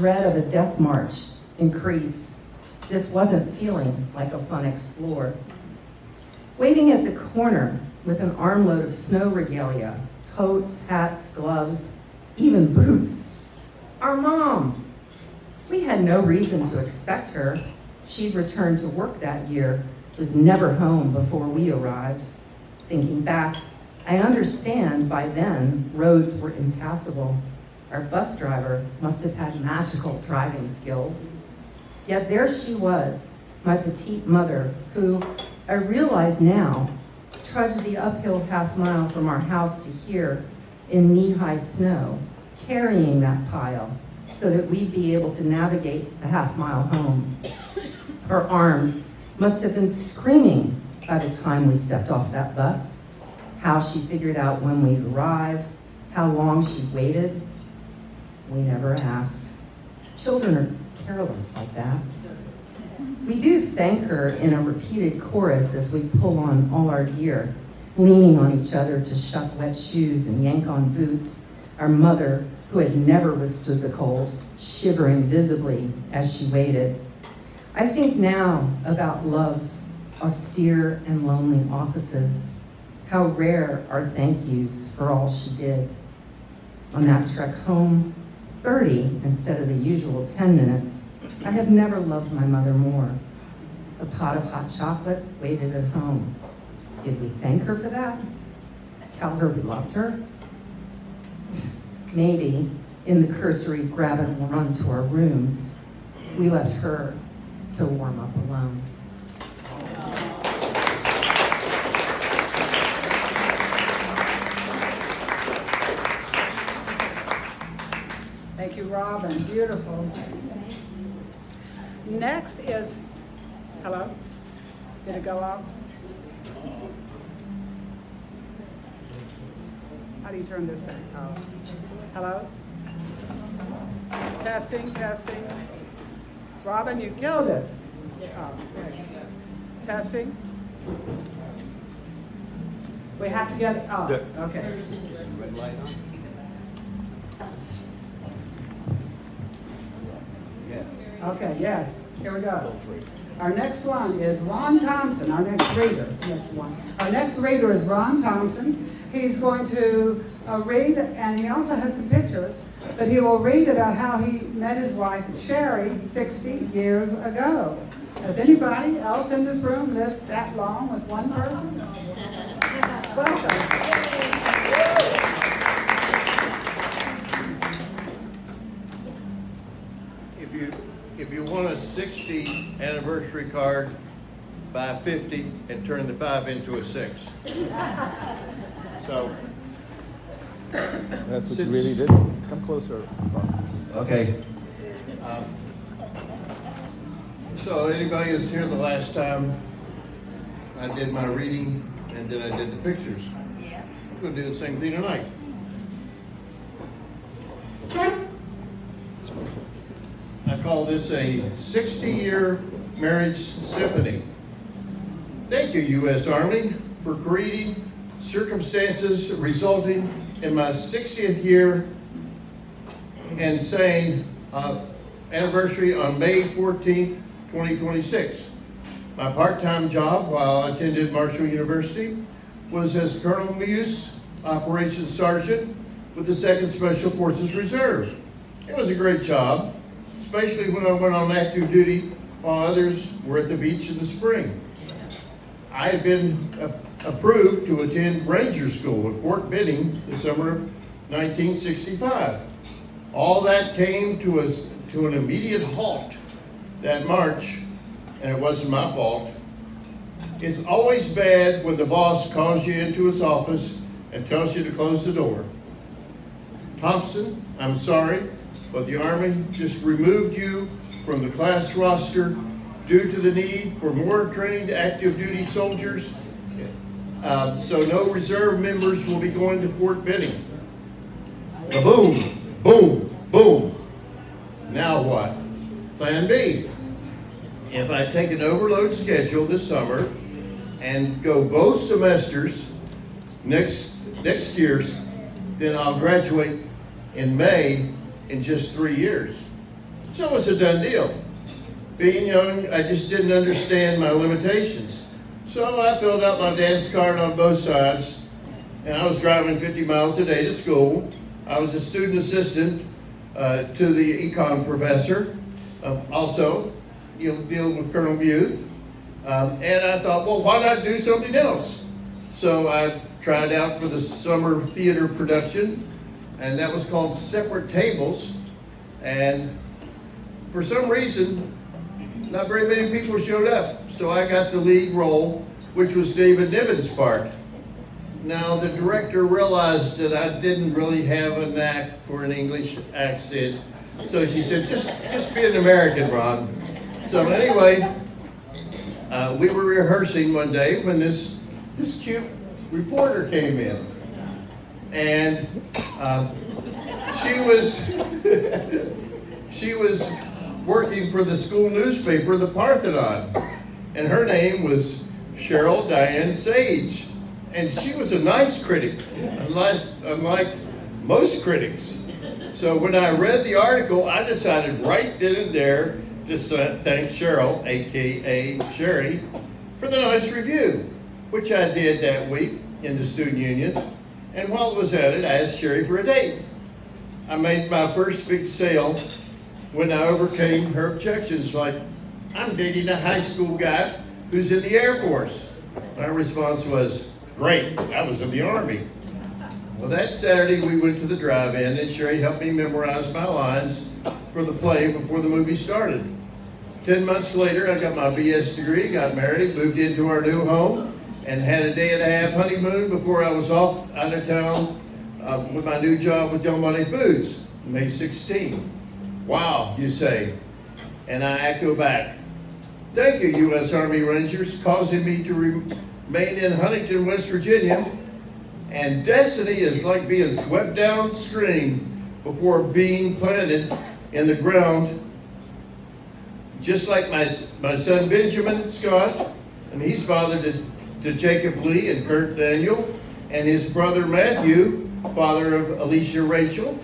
Dread of a death march increased. This wasn't feeling like a fun explore. Waiting at the corner with an armload of snow regalia, coats, hats, gloves, even boots. Our mom. We had no reason to expect her. She'd returned to work that year, was never home before we arrived. Thinking back, I understand by then roads were impassable. Our bus driver must have had magical driving skills. Yet there she was, my petite mother, who, I realize now, trudged the uphill half-mile from our house to here in knee-high snow, carrying that pile so that we'd be able to navigate the half-mile home. Her arms must have been screaming by the time we stepped off that bus. How she figured out when we'd arrive, how long she waited, we never asked. Children are careless like that. We do thank her in a repeated chorus as we pull on all our gear, leaning on each other to shuck wet shoes and yank on boots. Our mother, who had never withstood the cold, shivering visibly as she waited. I think now about love's austere and lonely offices, how rare are thank yous for all she did. On that trek home, 30 instead of the usual 10 minutes, I have never loved my mother more. A pot of hot chocolate waited at home. Did we thank her for that? Tell her we loved her? Maybe in the cursory grab and run to our rooms, we left her to warm up alone. Thank you, Robin. Beautiful. Next is, hello? Did it go off? How do you turn this thing? Oh. Hello? Testing, testing. Robin, you killed it. Oh, okay. Testing. We have to get it. Oh, okay. Red light on? Yeah. Okay, yes. Here we Go go. for it. Our next one is Ron Thompson, our next reader. Next one. Our next reader is Ron Thompson. He's going to read, and he also has some pictures, but he will read about how he met his wife, Sherry, 60 years ago. Has anybody else in this room lived that long with one person? Welcome. If you want a 60 anniversary card, buy 50 and turn the 5 into a 6. So. That's what you really did? Come closer. Okay. So anybody who's here the last time, I did my reading and then I did the pictures. Yeah. I'm gonna do the same thing tonight. I call this a 60-year marriage symphony. Thank you, U.S. Army, for creating circumstances resulting in my 60th year and saying anniversary on May 14th, 2026. My part-time job while I attended Marshall University was as Colonel Muse, Operations Sergeant with the 2nd Special Forces Reserve. It was a great job, especially when I went on active duty while others were at the beach in the spring. I had been approved to attend Ranger School at Fort Benning the summer of 1965. All that came to an immediate halt that March, and it wasn't my fault. It's always bad when the boss calls you into his office and tells you to close the door. Thompson, I'm sorry, but the Army just removed you from the class roster due to the need for more trained active duty soldiers. So no reserve members will be going to Fort Benning. Boom, boom, boom. Now what? Plan B. If I take an overload schedule this summer and go both semesters next year, then I'll graduate in May in just 3 years. So it was a done deal. Being young, I just didn't understand my limitations. So I filled out my dance card on both sides, and I was driving 50 miles a day to school. I was a student assistant to the econ professor, also, dealing with Colonel Buth. And I thought, well, why not do something else? So I tried out for the summer theater production, and that was called Separate Tables. And for some reason, not very many people showed up. So I got the lead role, which was David Niven's part. Now, the director realized that I didn't really have a knack for an English accent. So she said, just be an American, Ron. So anyway, we were rehearsing one day when this cute reporter came in. And she was working for the school newspaper, the Parthenon. And her name was Cheryl Diane Sage. And she was a nice critic, unlike most critics. So when I read the article, I decided right then and there to thank Cheryl, AKA Sherry, for the nice review, which I did that week in the student union. And while I was at it, I asked Sherry for a date. I made my first big sale when I overcame her objections, like, I'm dating a high school guy who's in the Air Force. My response was, great, I was in the Army. Well, that Saturday we went to the drive-in and Sherry helped me memorize my lines for the play before the movie started. 10 months later, I got my BS degree, got married, moved into our new home, and had a day and a half honeymoon before I was off out of town with my new job with Del Monte Foods, May 16. Wow, you say, and I echo back. Thank you, U.S. Army Rangers, causing me to remain in Huntington, West Virginia. And destiny is like being swept downstream before being planted in the ground. Just like my son Benjamin Scott, and he's father to Jacob Lee and Kurt Daniel, and his brother Matthew, father of Alicia Rachel.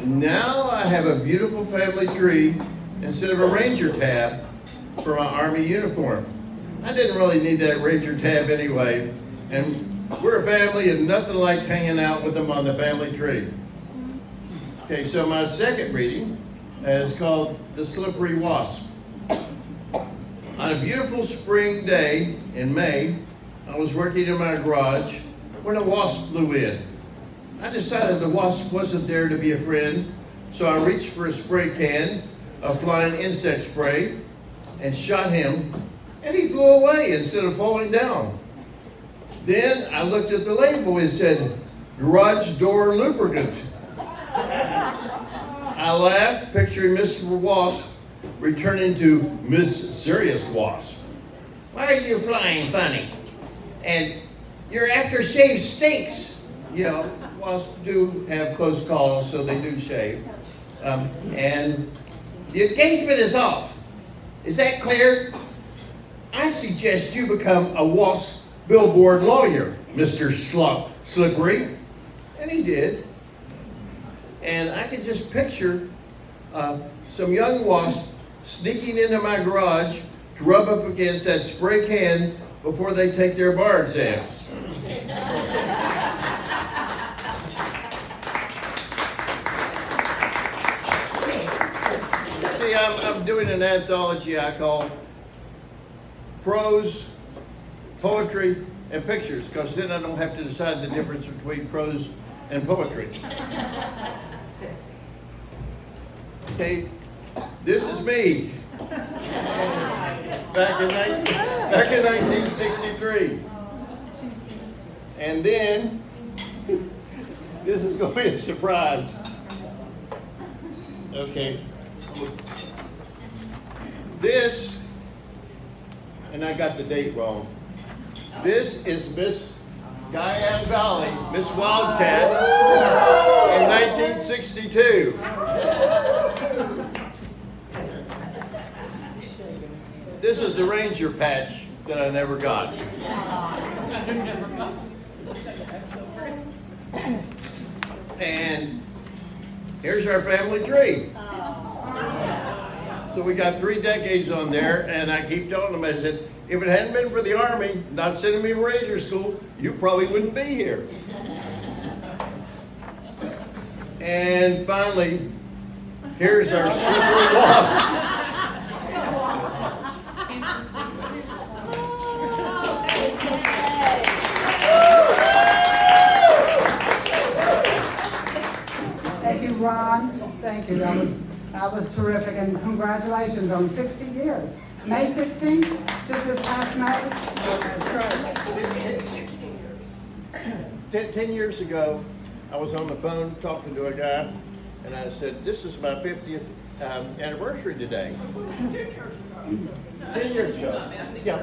Now I have a beautiful family tree instead of a Ranger tab for my Army uniform. I didn't really need that Ranger tab anyway, and we're a family and nothing like hanging out with them on the family tree. Okay, so my second reading is called The Slippery Wasp. On a beautiful spring day in May, I was working in my garage when a wasp flew in. I decided the wasp wasn't there to be a friend, so I reached for a spray can of flying insect spray and shot him, and he flew away instead of falling down. Then I looked at the label. It said, garage door lubricant. I laughed, picturing Mr. Wasp returning to Miss Serious Wasp. Why are you flying funny? And your aftershave stinks. You know, wasps do have close calls, so they do shave. And the engagement is off. Is that clear? I suggest you become a wasp billboard lawyer, Mr. Slippery. And he did. And I could just picture some young wasps sneaking into my garage to rub up against that spray can before they take their bar exams. See, I'm doing an anthology I call Prose, Poetry, and Pictures, because then I don't have to decide the difference between prose and poetry. Okay, this is me. Back in 1963. And then, this is going to be a surprise. Okay. This, and I got the date wrong. This is Miss Guyan Valley, Miss Wildcat, in 1962. This is the Ranger patch that I never got. And here's our family tree. So we got 3 decades on there, and I keep telling them, I said, if it hadn't been for the Army not sending me to Ranger School, you probably wouldn't be here. And finally, here's our slippery wasp. Thank you, Ron. Thank you. That was terrific, and congratulations on 60 years. May 16th, this is past May. That's right. 10 years ago, I was on the phone talking to a guy, and I said, this is my 50th anniversary today. 10 years ago. 10 years ago. Yeah.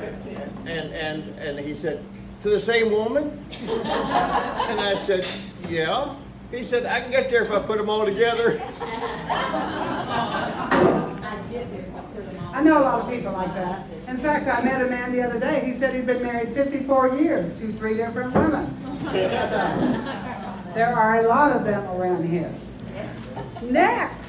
And he said, to the same woman? And I said, yeah. He said, I can get there if I put them all together. I know a lot of people like that. In fact, I met a man the other day. He said he'd been married 54 years to 3 different women. There are a lot of them around here. Next,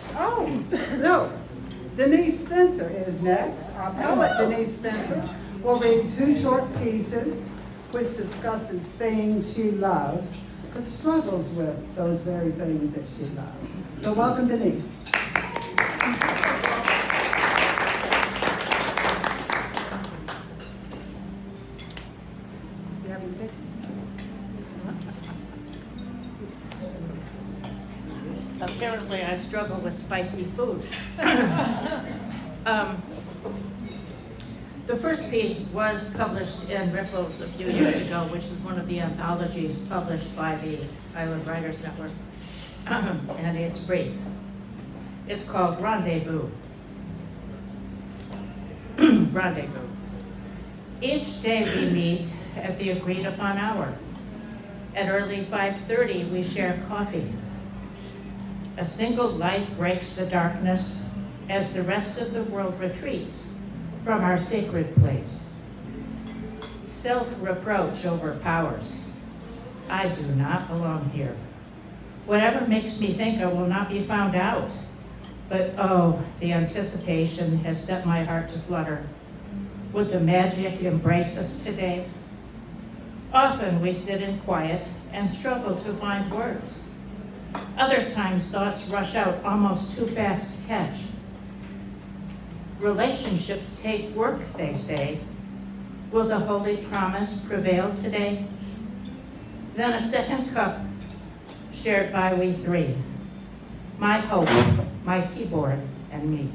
Denise Spencer is next. Our poet, Denise Spencer, will read 2 short pieces which discusses things she loves, but struggles with those very things that she loves. So welcome, Denise. You have any pictures? Apparently, I struggle with spicy food. The first piece was published in Ripples a few years ago, which is one of the anthologies published by the Island Writers Network, and it's brief. It's called Rendezvous. Rendezvous. Each day we meet at the agreed upon hour. At early 5:30, we share coffee. A single light breaks the darkness as the rest of the world retreats from our sacred place. Self-reproach overpowers. I do not belong here. Whatever makes me think I will not be found out. But oh, the anticipation has set my heart to flutter. Would the magic embrace us today? Often we sit in quiet and struggle to find words. Other times thoughts rush out almost too fast to catch. Relationships take work, they say. Will the holy promise prevail today? Then a second cup shared by we 3. My hope, my keyboard, and me.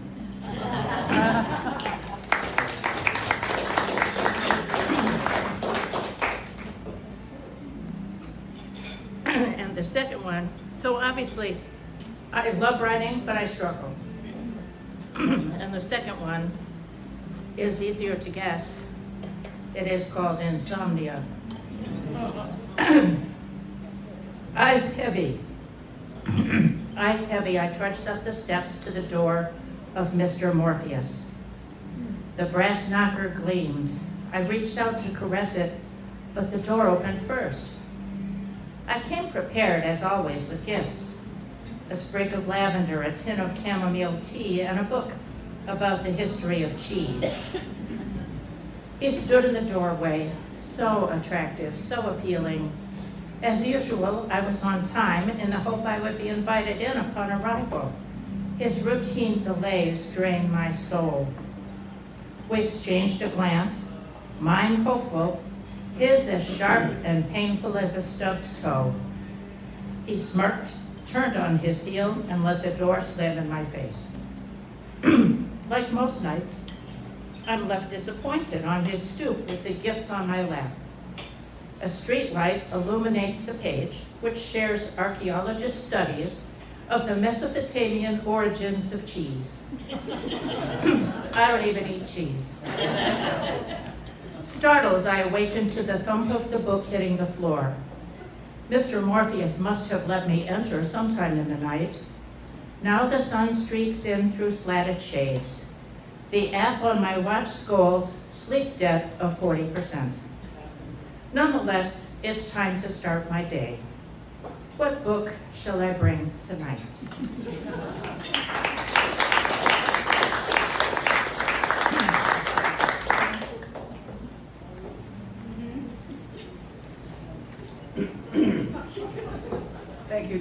And the second one, so obviously, I love writing, but I struggle. And the second one is easier to guess. It is called Insomnia. Eyes heavy. Eyes heavy, I trudged up the steps to the door of Mr. Morpheus. The brass knocker gleamed. I reached out to caress it, but the door opened first. I came prepared, as always, with gifts. A sprig of lavender, a tin of chamomile tea, and a book about the history of cheese. He stood in the doorway, so attractive, so appealing. As usual, I was on time in the hope I would be invited in upon arrival. His routine delays drained my soul. We exchanged a glance, mine hopeful, his as sharp and painful as a stubbed toe. He smirked, turned on his heel, and let the door slam in my face. Like most nights, I'm left disappointed on his stoop with the gifts on my lap. A street light illuminates the page, which shares archaeologist studies of the Mesopotamian origins of cheese. I don't even eat cheese. Startled, I awakened to the thump of the book hitting the floor. Mr. Morpheus must have let me enter sometime in the night. Now the sun streaks in through slatted shades. The app on my watch scolds sleep debt of 40%. Nonetheless, it's time to start my day. What book shall I bring tonight?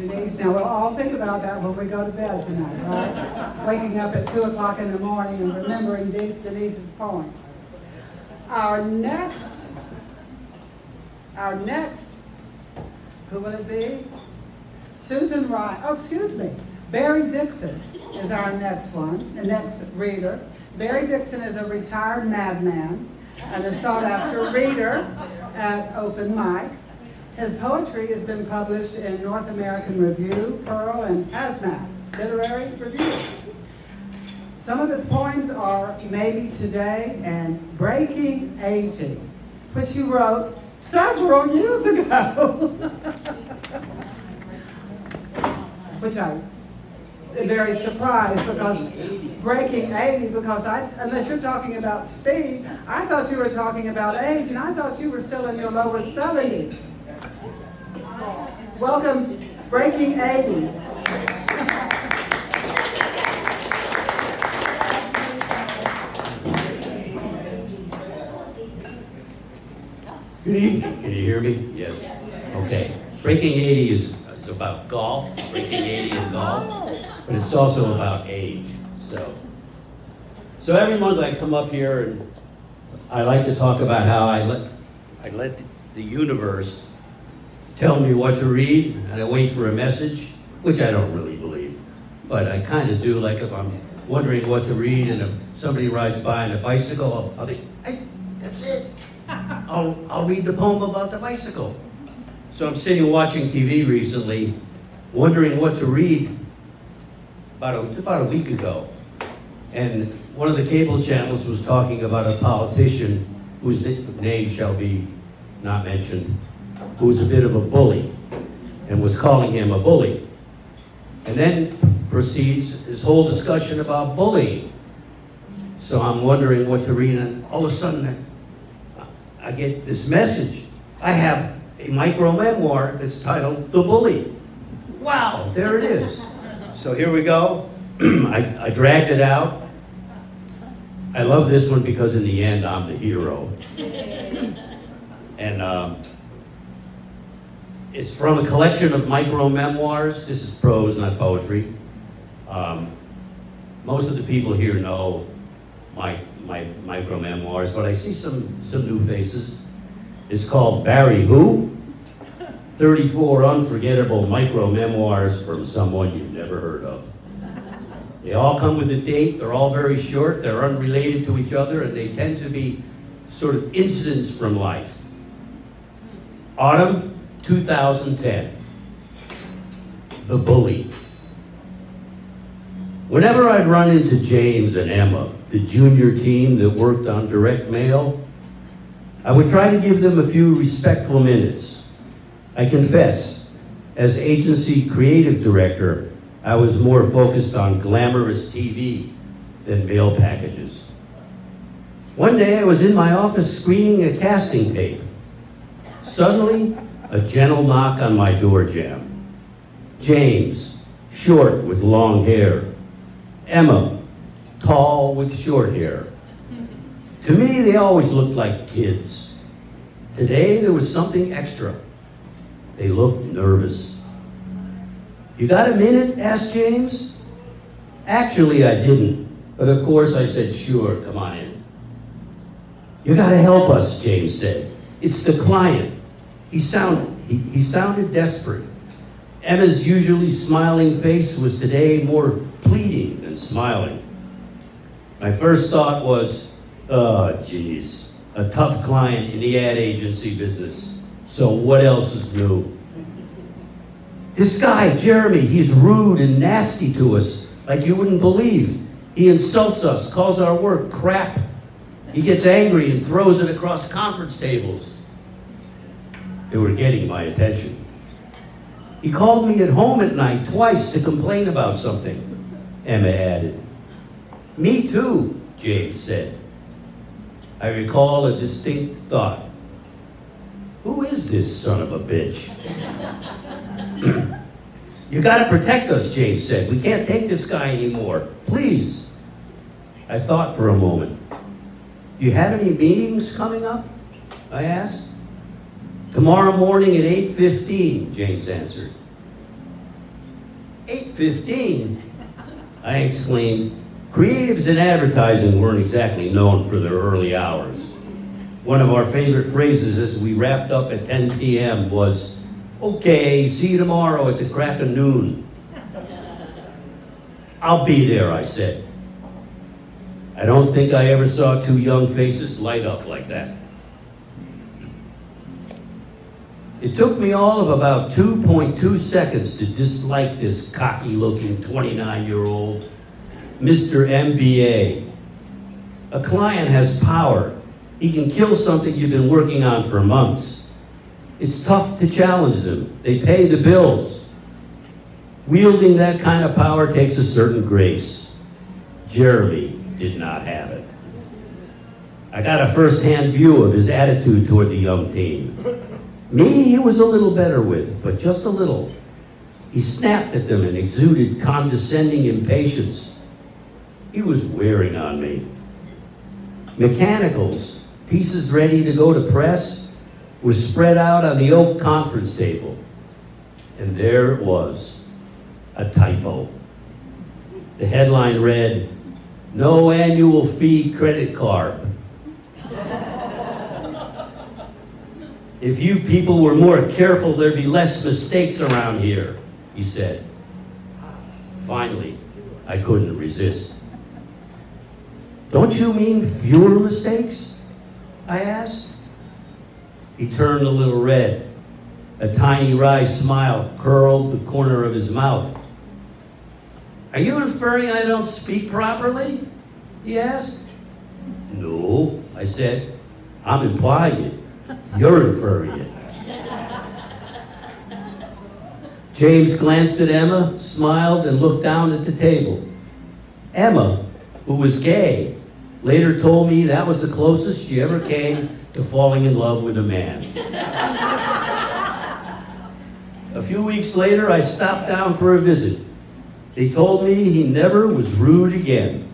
Denise. Now, we'll all think about that when we go to bed tonight, right? Waking up at 2 o'clock in the morning and remembering Denise's poem. Our next, who will it be? Susan Ryan, oh, excuse me. Barry Dickson is our next one, the next reader. Barry Dickson is a retired madman and a sought-after reader at Open Mic. His poetry has been published in North American Review, Pearl, and Hazmat Literary Review. Some of his poems are Maybe Today and Breaking Aging, which he wrote several years ago. Which I'm very surprised, because breaking 80, because unless you're talking about speed, I thought you were talking about age, and I thought you were still in your lower 70s. Welcome, Breaking 80. Good evening. Can you hear me? Yes. Okay. Breaking 80 is about golf, breaking 80 in golf, but it's also about age. So every month I come up here and I like to talk about how I let the universe tell me what to read, and I wait for a message, which I don't really believe, but I kind of do. Like if I'm wondering what to read and if somebody rides by on a bicycle, I'll think, hey, that's it. I'll read the poem about the bicycle. So I'm sitting watching TV recently, wondering what to read about a week ago. And one of the cable channels was talking about a politician whose name shall be not mentioned, who was a bit of a bully and was calling him a bully. And then proceeds his whole discussion about bullying. So I'm wondering what to read, and all of a sudden I get this message. I have a micro memoir that's titled The Bully. Wow, there it is. So here we go. I dragged it out. I love this one because in the end I'm the hero. And it's from a collection of micro memoirs. This is prose, not poetry. Most of the people here know my micro memoirs, but I see some new faces. It's called Barry Who? 34 Unforgettable Micro Memoirs from Someone You've Never Heard of. They all come with a date, they're all very short, they're unrelated to each other, and they tend to be sort of incidents from life. Autumn 2010. The Bully. Whenever I'd run into James and Emma, the junior team that worked on direct mail, I would try to give them a few respectful minutes. I confess, as agency creative director, I was more focused on glamorous TV than mail packages. One day I was in my office screening a casting tape. Suddenly, a gentle knock on my door jamb. James, short with long hair. Emma, tall with short hair. To me, they always looked like kids. Today, there was something extra. They looked nervous. You got a minute? Asked James. Actually, I didn't, but of course I said, sure, come on in. You gotta help us, James said. It's the client. He sounded desperate. Emma's usually smiling face was today more pleading than smiling. My first thought was, oh, geez, a tough client in the ad agency business. So what else is new? This guy, Jeremy, he's rude and nasty to us, like you wouldn't believe. He insults us, calls our work crap. He gets angry and throws it across conference tables. They were getting my attention. He called me at home at night twice to complain about something, Emma added. Me too, James said. I recall a distinct thought. Who is this son of a bitch? You gotta protect us, James said. We can't take this guy anymore. Please. I thought for a moment. Do you have any meetings coming up? I asked. Tomorrow morning at 8:15, James answered. 15? I exclaimed. Creatives in advertising weren't exactly known for their early hours. One of our favorite phrases as we wrapped up at 10 p.m. was, "Okay, see you tomorrow at the crack of noon." "I'll be there," I said. I don't think I ever saw two young faces light up like that. It took me all of about 2.2 seconds to dislike this cocky-looking 29-year-old Mr. MBA. A client has power. He can kill something you've been working on for months. It's tough to challenge them. They pay the bills. Wielding that kind of power takes a certain grace. Jeremy did not have it. I got a first-hand view of his attitude toward the young team. Me, he was a little better with, but just a little. He snapped at them and exuded condescending impatience. He was wearing on me. Mechanicals, pieces ready to go to press, were spread out on the oak conference table. And there it was, a typo. The headline read, "No annual fee credit card." "If you people were more careful, there'd be less mistakes around here," he said. Finally, I couldn't resist. "Don't you mean fewer mistakes?" I asked. He turned a little red. A tiny wry smile curled the corner of his mouth. "Are you inferring I don't speak properly?" he asked. "No," I said. "I'm implying it. You're inferring it." James glanced at Emma, smiled, and looked down at the table. Emma, who was gay, later told me that was the closest she ever came to falling in love with a man. A few weeks later, I stopped down for a visit. They told me he never was rude again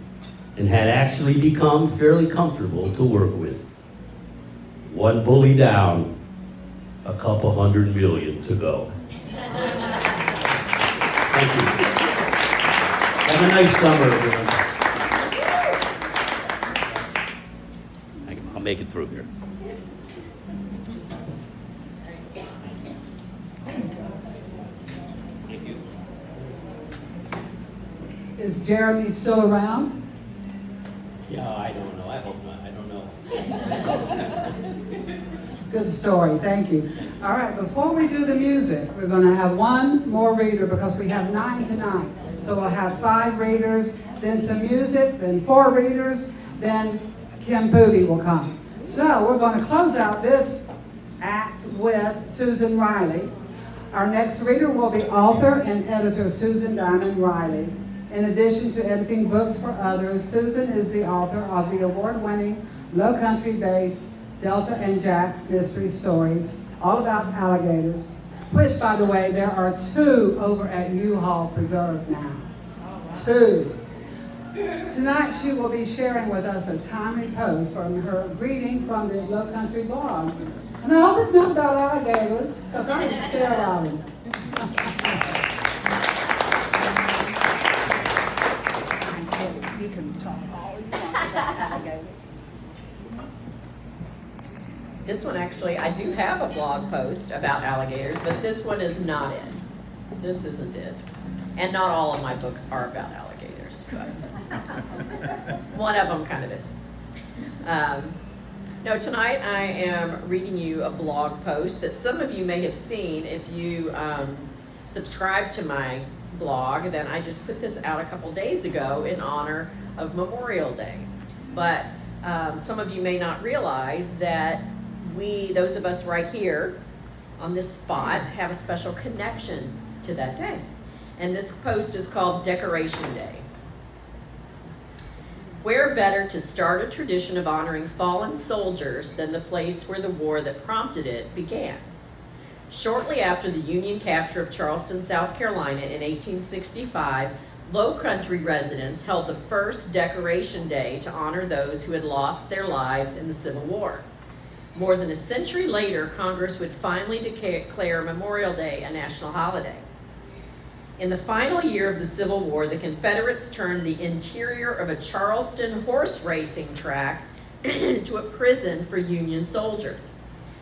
and had actually become fairly comfortable to work with. One bully down, a couple 100 million to go. Thank you. Have a nice summer, everyone. I'll make it through here. Thank you. Is Jeremy still around? Yeah, I don't know. I hope not. I don't know. Good story, thank you. All right, before we do the music, we're going to have one more reader because we have 9 tonight. So we'll have 5 readers, then some music, then 4 readers, then Kim Poovey will come. So we're going to close out this act with Susan Riley. Our next reader will be author and editor Susan Diamond Riley. In addition to editing books for others, Susan is the author of the award-winning, Low Country-based Delta and Jack's Mystery Stories, all about alligators, which, by the way, there are 2 over at U-Haul Preserve now. 2. Tonight, she will be sharing with us a timely post from her reading from the Low Country blog. And I hope it's not about alligators, because I'm scared of them. You can talk all you want about alligators. This one actually, I do have a blog post about alligators, but this one is not it. This isn't it. And not all of my books are about alligators, but one of them kind of is. No, tonight I am reading you a blog post that some of you may have seen if you subscribe to my blog. Then I just put this out a couple days ago in honor of Memorial Day. But some of you may not realize that those of us right here on this spot, have a special connection to that day. And this post is called Decoration Day. Where better to start a tradition of honoring fallen soldiers than the place where the war that prompted it began? Shortly after the Union capture of Charleston, South Carolina in 1865, Low Country residents held the first Decoration Day to honor those who had lost their lives in the Civil War. More than a century later, Congress would finally declare Memorial Day a national holiday. In the final year of the Civil War, the Confederates turned the interior of a Charleston horse racing track into a prison for Union soldiers.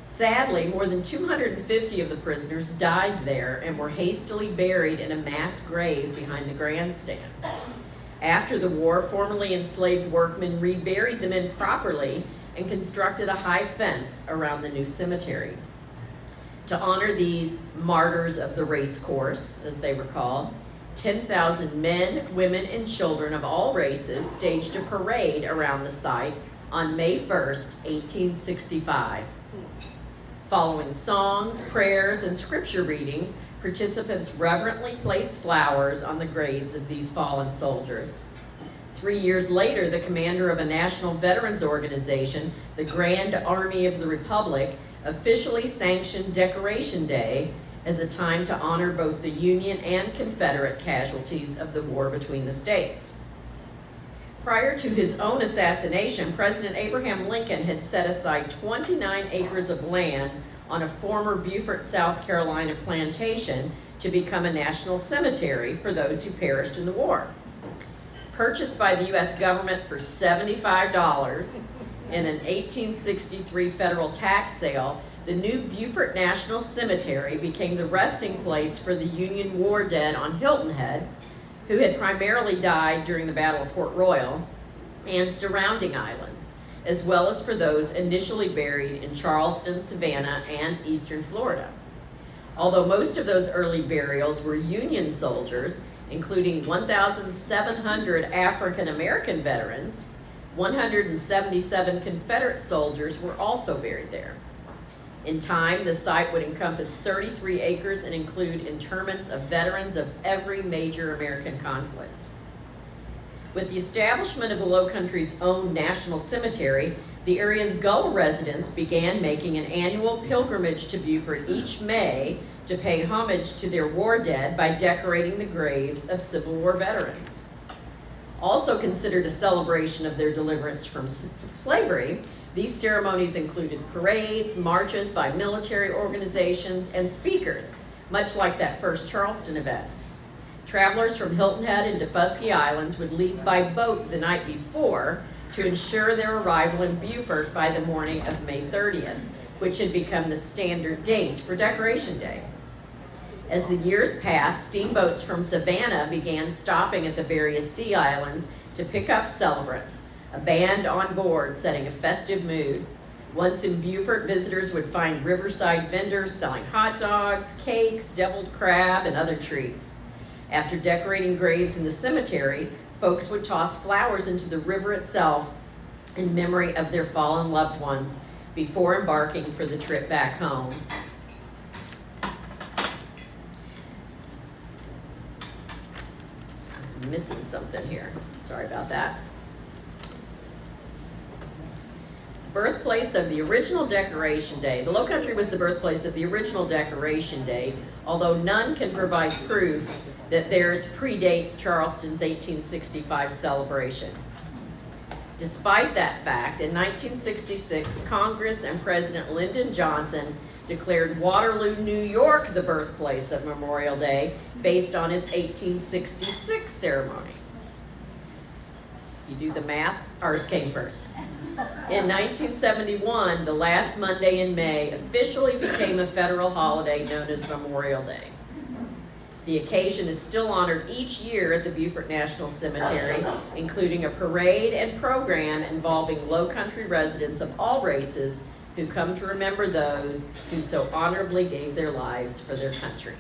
Sadly, more than 250 of the prisoners died there and were hastily buried in a mass grave behind the grandstand. After the war, formerly enslaved workmen reburied the men properly and constructed a high fence around the new cemetery. To honor these martyrs of the race course, as they were called, 10,000 men, women, and children of all races staged a parade around the site on May 1st, 1865. Following songs, prayers, and scripture readings, participants reverently placed flowers on the graves of these fallen soldiers. 3 years later, the commander of a national veterans organization, the Grand Army of the Republic, officially sanctioned Decoration Day as a time to honor both the Union and Confederate casualties of the war between the states. Prior to his own assassination, President Abraham Lincoln had set aside 29 acres of land on a former Beaufort, South Carolina plantation to become a national cemetery for those who perished in the war. Purchased by the U.S. government for $75 in an 1863 federal tax sale, the new Beaufort National Cemetery became the resting place for the Union war dead on Hilton Head, who had primarily died during the Battle of Port Royal and surrounding islands, as well as for those initially buried in Charleston, Savannah, and eastern Florida. Although most of those early burials were Union soldiers, including 1,700 African American veterans, 177 Confederate soldiers were also buried there. In time, the site would encompass 33 acres and include interments of veterans of every major American conflict. With the establishment of the Lowcountry's own national cemetery, the area's Gull residents began making an annual pilgrimage to Beaufort each May to pay homage to their war dead by decorating the graves of Civil War veterans. Also considered a celebration of their deliverance from slavery, these ceremonies included parades, marches by military organizations, and speakers, much like that first Charleston event. Travelers from Hilton Head and Defusky Islands would leave by boat the night before to ensure their arrival in Beaufort by the morning of May 30th, which had become the standard date for Decoration Day. As the years passed, steamboats from Savannah began stopping at the various sea islands to pick up celebrants, a band on board setting a festive mood. Once in Beaufort, visitors would find riverside vendors selling hot dogs, cakes, deviled crab, and other treats. After decorating graves in the cemetery, folks would toss flowers into the river itself in memory of their fallen loved ones before embarking for the trip back home. I'm missing something here. Sorry about that. Birthplace of the original Decoration Day. The Lowcountry was the birthplace of the original Decoration Day, although none can provide proof that theirs predates Charleston's 1865 celebration. Despite that fact, in 1966, Congress and President Lyndon Johnson declared Waterloo, New York, the birthplace of Memorial Day based on its 1866 ceremony. You do the math, ours came first. In 1971, the last Monday in May officially became a federal holiday known as Memorial Day. The occasion is still honored each year at the Beaufort National Cemetery, including a parade and program involving Lowcountry residents of all races who come to remember those who so honorably gave their lives for their country.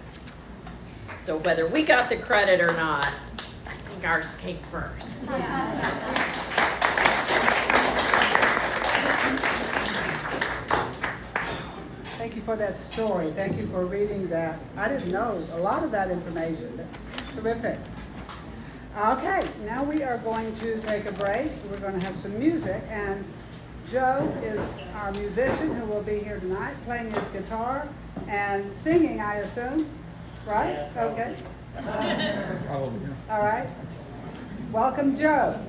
So whether we got the credit or not, I think ours came first. Thank you for that story. Thank you for reading that. I didn't know a lot of that information. That's terrific. Okay, now we are going to take a break. We're going to have some music, and Joe is our musician who will be here tonight, playing his guitar and singing, I assume, right? Okay. All right. Welcome, Joe.